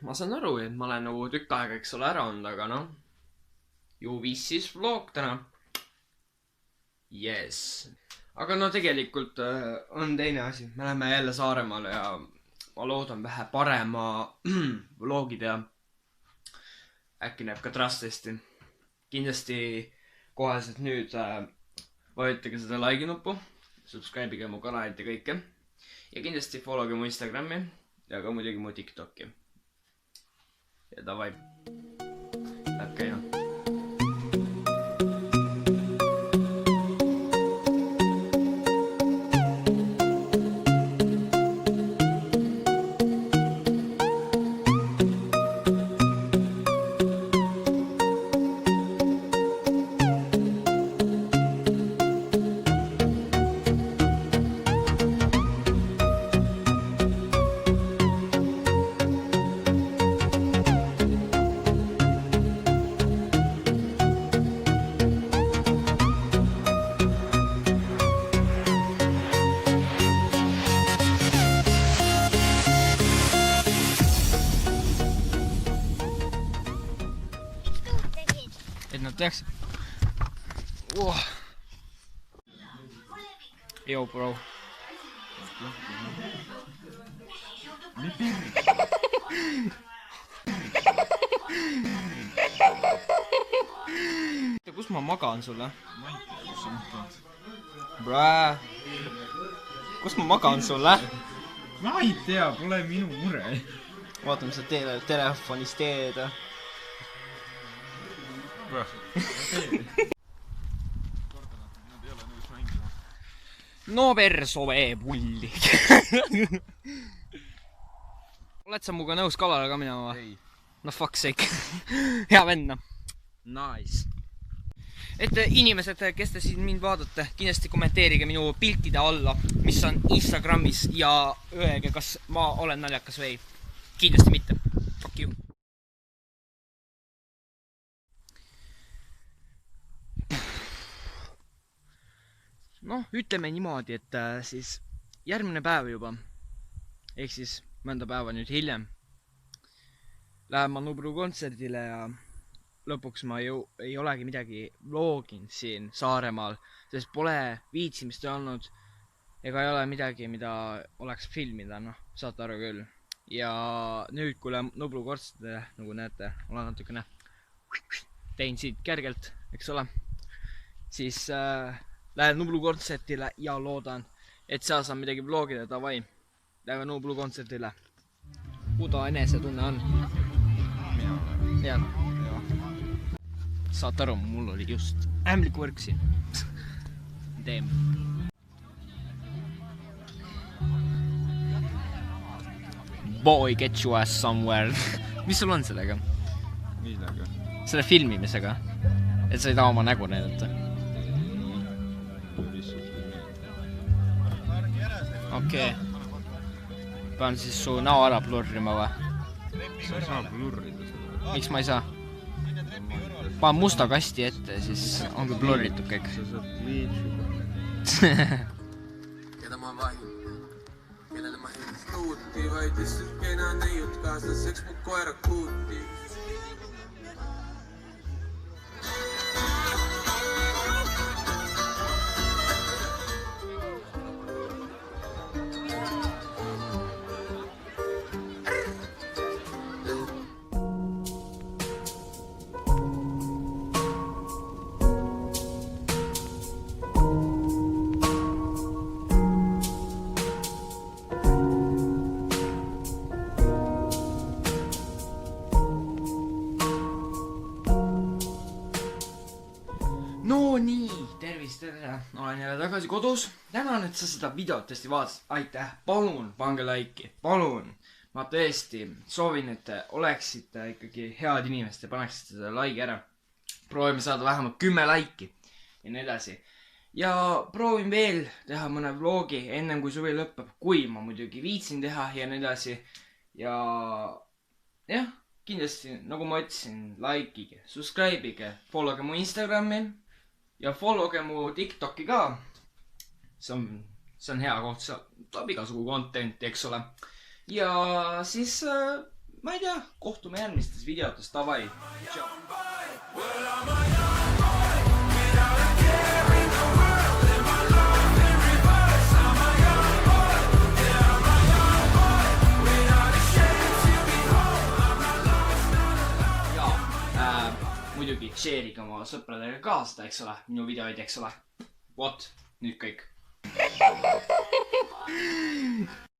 ma saan aru, et ma olen nagu tükk aega, eks ole, ära olnud, aga noh. Ju viis siis vlog täna. Yes. Aga no tegelikult on teine asi. Me läheme jälle Saaremaale ja ma loodan vähe parema vlogid ja äkki näeb ka trastesti. Kindlasti koheselt nüüd vajutage seda like nuppu, subscribe'ige mu kanalit ja kõike. Ja kindlasti followge mu Instagrami ja ka muidugi mu TikToki. Ja davai. Läheb käima. Et nad teaks. Yo, bro. Kus ma magan sulle? Brää. Kus ma magan sulle? Ma ei tea, pole minu mure. Vaata, mis sa telefonis teed. No verso veepulli. Oled sa muga nõus kalale ka minema? Ei. No fuck sake. Hea venna. Nice. Et inimesed, kes te siin mind vaatate, kindlasti kommenteerige minu piltide alla, mis on Instagramis ja öelge, kas ma olen naljakas või ei. Kindlasti mitte. Fuck you. Noh, ütleme niimoodi, et siis järgmine päev juba, ehk siis mõnda päeva nüüd hiljem, lähen ma Nublu kontserdile ja lõpuks ma ju ei olegi midagi vloginud siin Saaremaal, sest pole viitsimist olnud ega ei ole midagi, mida oleks filmida, noh, saate aru küll. Ja nüüd, kui lähen Nublu kontserdile, nagu näete, olen natukene tein siit kergelt, eks ole, siis lähen Nublu kontserdile ja loodan, et seal saan midagi vlogida, davai. Lähen Nublu kontserdile. Kuda enesetunne on? Jah. Saate aru, mul oli just ämlik võrk siin. Teem. Boy, get you ass somewhere. Mis sul on sellega? Millega? Selle filmimisega. Et sa ei taha oma nägu näidata. Okei. Pean siis su näo ära blurrima või? Sa ei saa blurrida seda. Miks ma ei saa? Panen musta kasti ette, siis ongi blurritud kõik. Sa saad liitsuda. Keda ma vahin, kellele ma hendist tuuti, vaid lihtsalt kena neiut kaaslaseks mu koera kuuti. No nii, tervist, olen jälle tagasi kodus. Tänan, et sa seda videot tõesti vaatasid. Aitäh, palun pange like'i, palun. Ma tõesti soovin, et te oleksite ikkagi head inimesed ja paneksite seda like ära. Proovime saada vähemalt 10 like'i ja nii edasi. Ja proovin veel teha mõne vlogi ennem kui suvi lõpeb, kui ma muidugi viitsin teha ja nii edasi. Ja jah, kindlasti, nagu ma ütlesin, like'ige, subscribe'ige, followge mu Instagrami ja followge mu TikToki ka. See on hea koht, seal tuleb igasugu contenti, eks ole. Ja siis ma ei tea, kohtume järgmistes videotes, davai. Muidugi share'ige oma sõpradega ka seda, eks ole, minu videoid, eks ole. Vot, nüüd kõik.